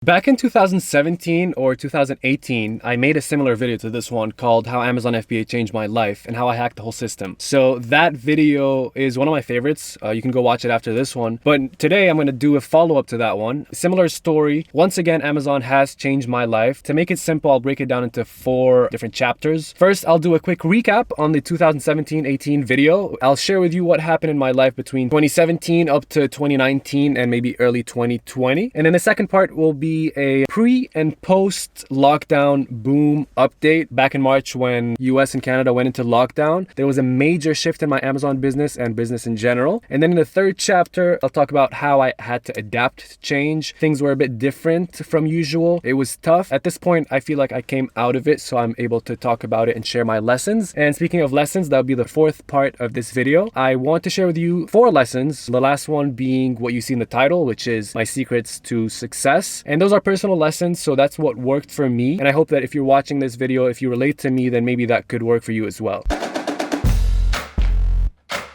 Back in 2017 or 2018, I made a similar video to this one called How Amazon FBA Changed My Life and how I hacked the whole system. So that video is one of my favorites. You can go watch it after this one. But today I'm going to do a follow-up to that one. Similar story. Once again, Amazon has changed my life. To make it simple, I'll break it down into 4 different chapters. First, I'll do a quick recap on the 2017-18 video. I'll share with you what happened in my life between 2017 up to 2019 and maybe early 2020. And then the second part will be a pre and post lockdown boom update. Back in March when US and Canada went into lockdown, there was a major shift in my Amazon business and business in general. And then in the third chapter, I'll talk about how I had to adapt to change. Things were a bit different from usual. It was tough. At this point, I feel like I came out of it, so I'm able to talk about it and share my lessons. And speaking of lessons, that'll be the 4th part of this video. I want to share with you 4 lessons. The last one being what you see in the title, which is my secrets to success. And those are personal lessons, so that's what worked for me. And I hope that if you're watching this video, if you relate to me, then maybe that could work for you as well.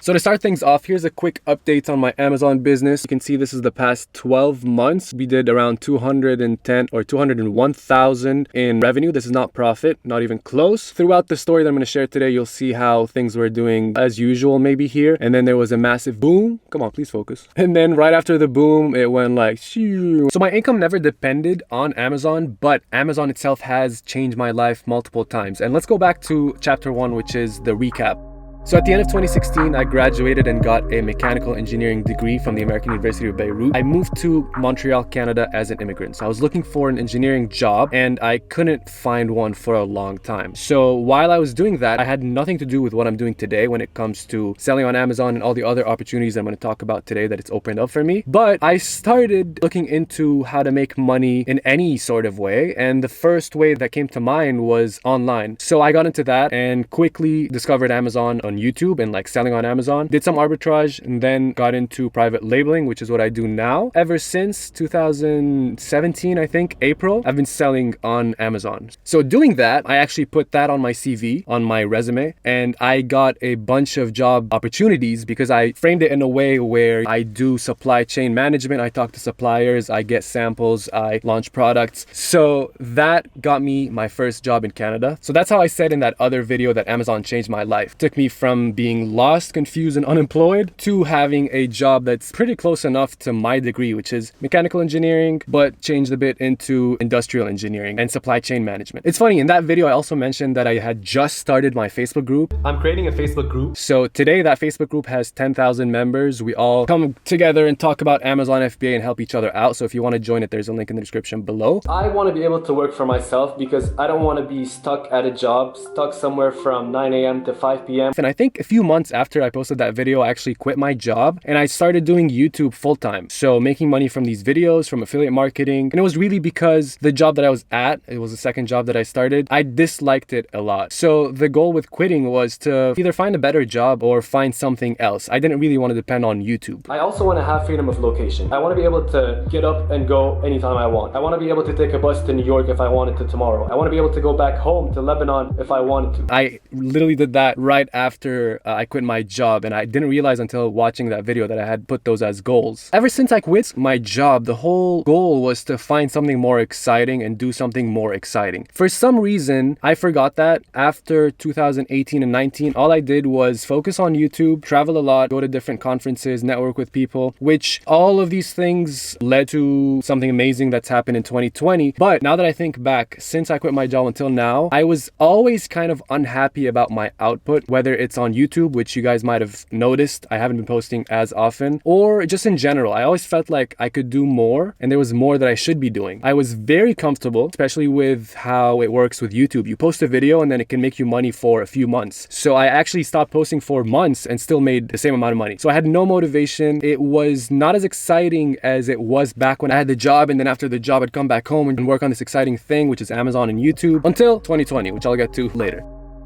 So to start things off, here's a quick update on my Amazon business. You can see this is the past 12 months. We did around 210 or 201,000 in revenue. This is not profit, not even close. Throughout the story that I'm going to share today, you'll see how things were doing as usual maybe here. And then there was a massive boom. Come on, please focus. And then right after the boom, it went like shoo. So my income never depended on Amazon, but Amazon itself has changed my life multiple times. And let's go back to chapter 1, which is the recap. So at the end of 2016, I graduated and got a mechanical engineering degree from the American University of Beirut. I moved to Montreal, Canada as an immigrant. So I was looking for an engineering job and I couldn't find one for a long time. So while I was doing that, I had nothing to do with what I'm doing today when it comes to selling on Amazon and all the other opportunities I'm going to talk about today that it's opened up for me. But I started looking into how to make money in any sort of way. And the first way that came to mind was online. So I got into that and quickly discovered Amazon on YouTube and like selling on Amazon, did some arbitrage, and then got into private labeling, which is what I do now. Ever since 2017, I think, April, I've been selling on Amazon. So doing that, I actually put that on my CV, on my resume, and I got a bunch of job opportunities because I framed it in a way where I do supply chain management. I talk to suppliers, I get samples, I launch products. So that got me my first job in Canada. So that's how I said in that other video that Amazon changed my life. It took me from being lost, confused, and unemployed to having a job that's pretty close enough to my degree, which is mechanical engineering, but changed a bit into industrial engineering and supply chain management. It's funny, in that video, I also mentioned that I had just started my Facebook group. I'm creating a Facebook group. So today, that Facebook group has 10,000 members. We all come together and talk about Amazon FBA and help each other out. So if you want to join it, there's a link in the description below. I want to be able to work for myself because I don't want to be stuck at a job, stuck somewhere from 9 a.m. to 5 p.m. And I think a few months after I posted that video, I actually quit my job and I started doing YouTube full-time. So making money from these videos, from affiliate marketing. And it was really because the job that I was at, it was the second job that I started, I disliked it a lot. So the goal with quitting was to either find a better job or find something else. I didn't really want to depend on YouTube. I also want to have freedom of location. I want to be able to get up and go anytime I want. I want to be able to take a bus to New York if I wanted to tomorrow. I want to be able to go back home to Lebanon if I wanted to. I literally did that right after I quit my job, and I didn't realize until watching that video that I had put those as goals. Ever since I quit my job, the whole goal was to find something more exciting and do something more exciting. For some reason, I forgot that. After 2018 and 19, all I did was focus on YouTube, travel a lot, go to different conferences, network with people, which all of these things led to something amazing that's happened in 2020. But now that I think back, since I quit my job until now, I was always kind of unhappy about my output, whether it's on YouTube, which you guys might have noticed I haven't been posting as often, or just in general. I always felt like I could do more and there was more that I should be doing. I was very comfortable, especially with how it works with YouTube. You post a video and then it can make you money for a few months. So I actually stopped posting for months and still made the same amount of money. So I had no motivation. It was not as exciting as it was back when I had the job, and then after the job I'd come back home and work on this exciting thing, which is Amazon and YouTube, until 2020, which I'll get to later.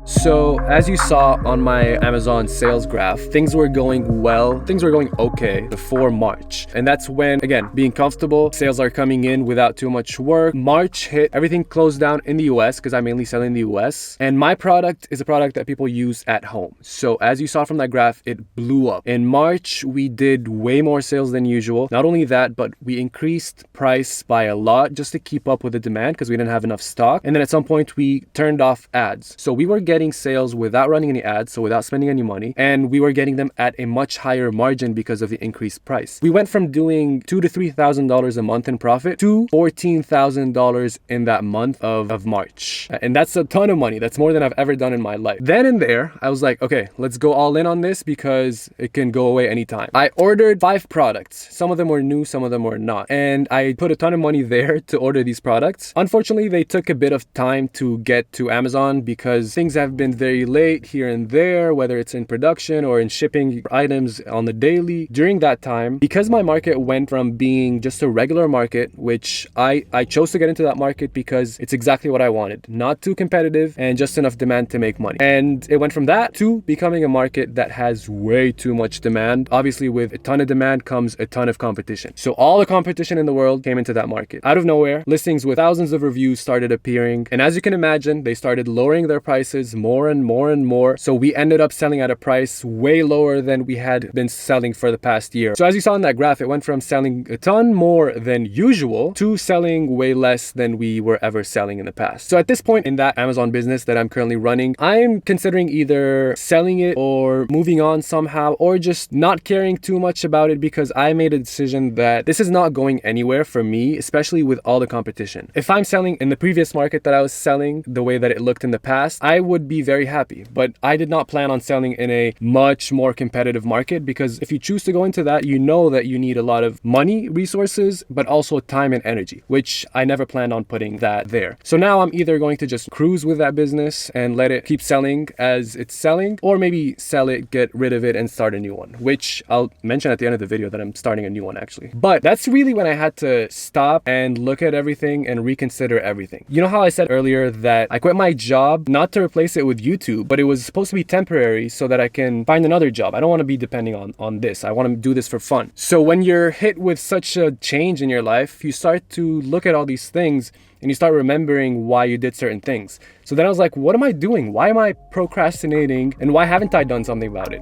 So as you saw on my Amazon sales graph, things were going well, things were going okay before March. And that's when, again, being comfortable, sales are coming in without too much work. March hit, everything closed down in the US because I mainly sell in the US. And my product is a product that people use at home. So as you saw from that graph, it blew up. In March, we did way more sales than usual. Not only that, but we increased price by a lot just to keep up with the demand because we didn't have enough stock. And then at some point we turned off ads. So we were getting sales without running any ads, so without spending any money, and we were getting them at a much higher margin because of the increased price. We went from doing $2,000 to $3,000 a month in profit to $14,000 in that month of March. And that's a ton of money. That's more than I've ever done in my life. Then and there, I was like, okay, let's go all in on this because it can go away anytime. I ordered 5 products. Some of them were new, some of them were not. And I put a ton of money there to order these products. Unfortunately, they took a bit of time to get to Amazon because things have been very late here and there, whether it's in production or in shipping items on the daily. During that time, because my market went from being just a regular market, which I chose to get into that market because it's exactly what I wanted. Not too competitive and just enough demand to make money. And it went from that to becoming a market that has way too much demand. Obviously, with a ton of demand comes a ton of competition. So all the competition in the world came into that market. Out of nowhere, listings with thousands of reviews started appearing. And as you can imagine, they started lowering their prices more and more and more. So we ended up selling at a price way lower than we had been selling for the past year. So as you saw in that graph, it went from selling a ton more than usual to selling way less than we were ever selling in the past. So at this point in that Amazon business that I'm currently running, I'm considering either selling it or moving on somehow, or just not caring too much about it because I made a decision that this is not going anywhere for me, especially with all the competition. If I'm selling in the previous market that I was selling the way that it looked in the past, I would be very happy. But I did not plan on selling in a much more competitive market because if you choose to go into that, you know that you need a lot of money, resources, but also time and energy, which I never planned on putting that there. So now I'm either going to just cruise with that business and let it keep selling as it's selling, or maybe sell it, get rid of it, and start a new one, which I'll mention at the end of the video that I'm starting a new one actually. But that's really when I had to stop and look at everything and reconsider everything. You know how I said earlier that I quit my job not to replace it with YouTube, but it was supposed to be temporary so that I can find another job. I don't want to be depending on this. I want to do this for fun. So when you're hit with such a change in your life, you start to look at all these things and you start remembering why you did certain things. So then I was like, what am I doing? Why am I procrastinating? And why haven't I done something about it?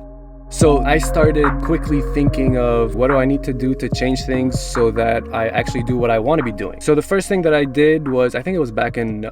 So I started quickly thinking of what do I need to do to change things so that I actually do what I want to be doing. So the first thing that I did was, I think it was back in,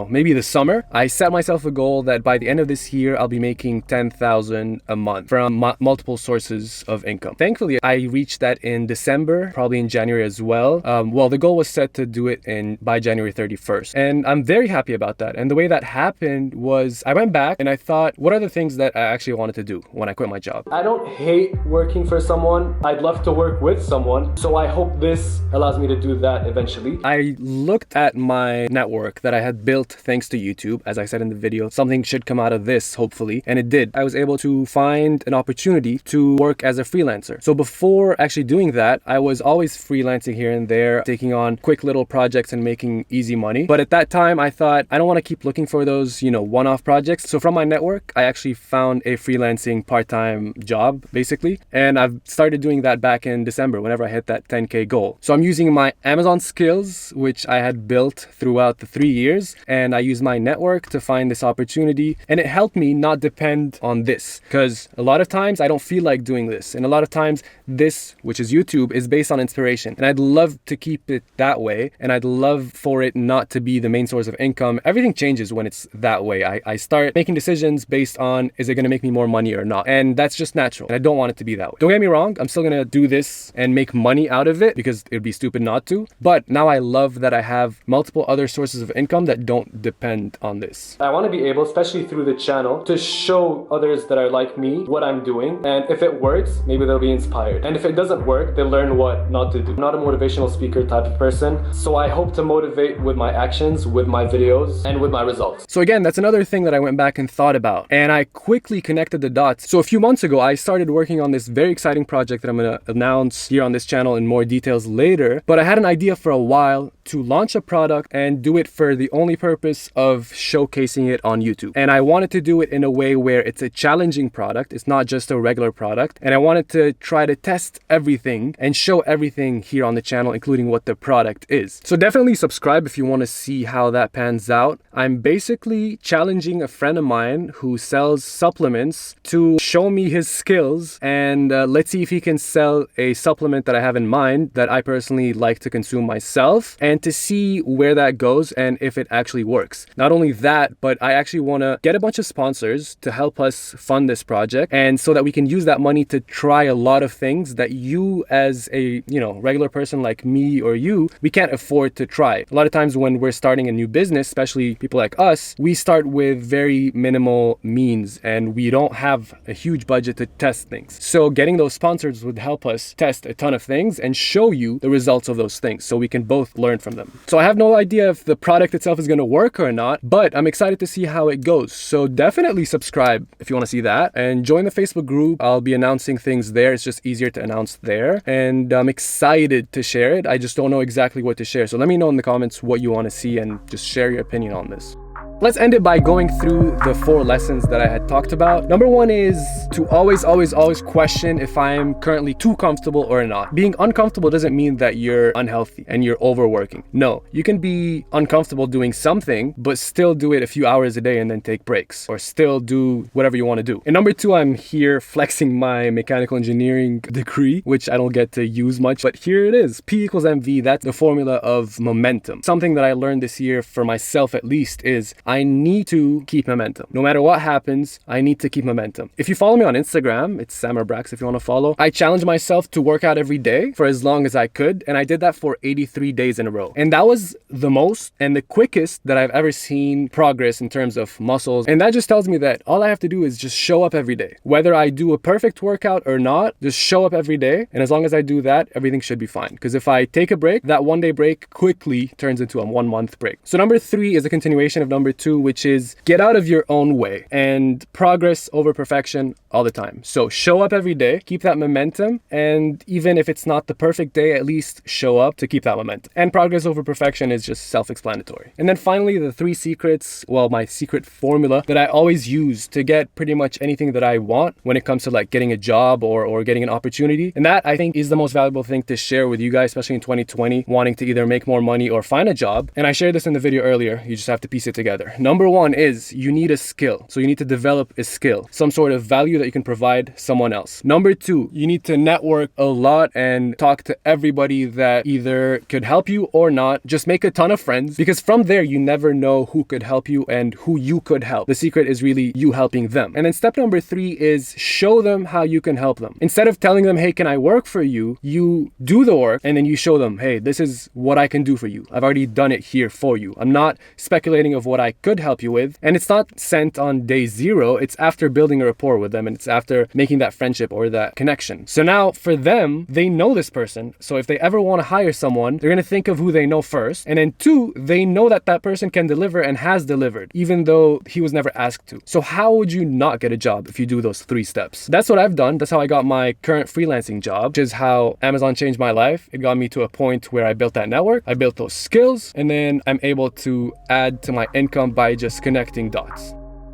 maybe the summer, I set myself a goal that by the end of this year, I'll be making $10,000 a month from multiple sources of income. Thankfully, I reached that in December, probably in January as well. The goal was set to do it by January 31st. And I'm very happy about that. And the way that happened was I went back and I thought, what are the things that I actually wanted to do when I quit my job? I don't hate working for someone. I'd love to work with someone. So I hope this allows me to do that eventually. I looked at my network that I had built thanks to YouTube. As I said in the video, something should come out of this, hopefully. And it did. I was able to find an opportunity to work as a freelancer. So before actually doing that, I was always freelancing here and there, taking on quick little projects and making easy money. But at that time, I thought, I don't want to keep looking for those, one-off projects. So from my network, I actually found a freelancing part-time job basically, and I've started doing that back in December whenever I hit that 10K goal. So I'm using my Amazon skills, which I had built throughout the 3 years, and I use my network to find this opportunity, and it helped me not depend on this because a lot of times I don't feel like doing this, and a lot of times this, which is YouTube, is based on inspiration, and I'd love to keep it that way, and I'd love for it not to be the main source of income. Everything changes when it's that way. I start making decisions based on, is it going to make me more money or not? And that's just natural, and I don't want it to be that way. Don't get me wrong, I'm still gonna do this and make money out of it because it'd be stupid not to, but now I love that I have multiple other sources of income that don't depend on this. I want to be able, especially through the channel, to show others that are like me what I'm doing, and if it works, maybe they'll be inspired, and if it doesn't work, they'll learn what not to do. I'm not a motivational speaker type of person, so I hope to motivate with my actions, with my videos, and with my results. So again, that's another thing that I went back and thought about, and I quickly connected the dots. So a few months months ago, I started working on this very exciting project that I'm going to announce here on this channel in more details later. But I had an idea for a while to launch a product and do it for the only purpose of showcasing it on YouTube. And I wanted to do it in a way where it's a challenging product. It's not just a regular product. And I wanted to try to test everything and show everything here on the channel, including what the product is. So definitely subscribe if you want to see how that pans out. I'm basically challenging a friend of mine who sells supplements to show me his skills, and let's see if he can sell a supplement that I have in mind that I personally like to consume myself, and to see where that goes and if it actually works. Not only that, but I actually want to get a bunch of sponsors to help us fund this project, and so that we can use that money to try a lot of things that you as a regular person like me or you, we can't afford to try. A lot of times when we're starting a new business, especially people like us, we start with very minimal means and we don't have a huge budget to test things. So getting those sponsors would help us test a ton of things and show you the results of those things so we can both learn from them. So I have no idea if the product itself is going to work or not, but I'm excited to see how it goes. So definitely subscribe if you want to see that, and join the Facebook group. I'll be announcing things there. It's just easier to announce there, and I'm excited to share it. I just don't know exactly what to share. So let me know in the comments what you want to see and just share your opinion on this. Let's end it by going through the 4 lessons that I had talked about. Number 1 is to always question if I'm currently too comfortable or not. Being uncomfortable doesn't mean that you're unhealthy and you're overworking. No, you can be uncomfortable doing something, but still do it a few hours a day and then take breaks, or still do whatever you want to do. And number 2, I'm here flexing my mechanical engineering degree, which I don't get to use much, but here it is. P equals MV, that's the formula of momentum. Something that I learned this year for myself at least is I need to keep momentum. No matter what happens, I need to keep momentum. If you follow me on Instagram, it's Brax if you want to follow. I challenged myself to work out every day for as long as I could, and I did that for 83 days in a row. And that was the most and the quickest that I've ever seen progress in terms of muscles. And that just tells me that all I have to do is just show up every day. Whether I do a perfect workout or not, just show up every day. And as long as I do that, everything should be fine. Because if I take a break, that 1-day break quickly turns into a 1-month break. So number 3 is a continuation of number 2, which is get out of your own way and progress over perfection all the time. So show up every day, keep that momentum, and even if it's not the perfect day, at least show up to keep that momentum. And progress over perfection is just self-explanatory. And then finally, the 3 secrets, well, my secret formula that I always use to get pretty much anything that I want when it comes to like getting a job or getting an opportunity. And that I think is the most valuable thing to share with you guys, especially in 2020, wanting to either make more money or find a job. And I shared this in the video earlier. You just have to piece it together. Number 1 is you need a skill. So you need to develop a skill, some sort of value that you can provide someone else. Number 2, you need to network a lot and talk to everybody that either could help you or not. Just make a ton of friends, because from there, you never know who could help you and who you could help. The secret is really you helping them. And then step number 3 is show them how you can help them. Instead of telling them, hey, can I work for you? You do the work and then you show them, hey, this is what I can do for you. I've already done it here for you. I'm not speculating of what I could help you with. And it's not sent on day 0. It's after building a rapport with them, and it's after making that friendship or that connection. So now for them, they know this person. So if they ever want to hire someone, they're going to think of who they know first. And then 2, they know that that person can deliver and has delivered, even though he was never asked to. So how would you not get a job if you do those 3 steps? That's what I've done. That's how I got my current freelancing job, which is how Amazon changed my life. It got me to a point where I built that network, I built those skills, and then I'm able to add to my income by just connecting dots.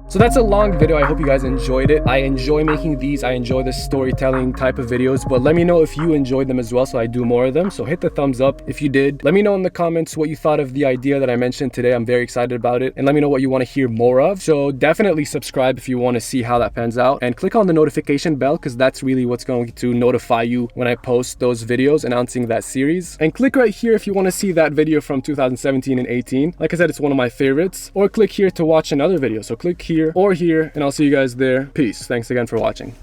So that's a long video. I hope you guys enjoyed it. I enjoy making these. I enjoy the storytelling type of videos, but let me know if you enjoyed them as well so I do more of them. So hit the thumbs up if you did. Let me know in the comments what you thought of the idea that I mentioned today. I'm very excited about it. And let me know what you want to hear more of. So definitely subscribe if you want to see how that pans out. And click on the notification bell, because that's really what's going to notify you when I post those videos announcing that series. And click right here if you want to see that video from 2017 and 18. Like I said, it's one of my favorites. Or click here to watch another video. So click here or here, and I'll see you guys there. Peace. Thanks again for watching.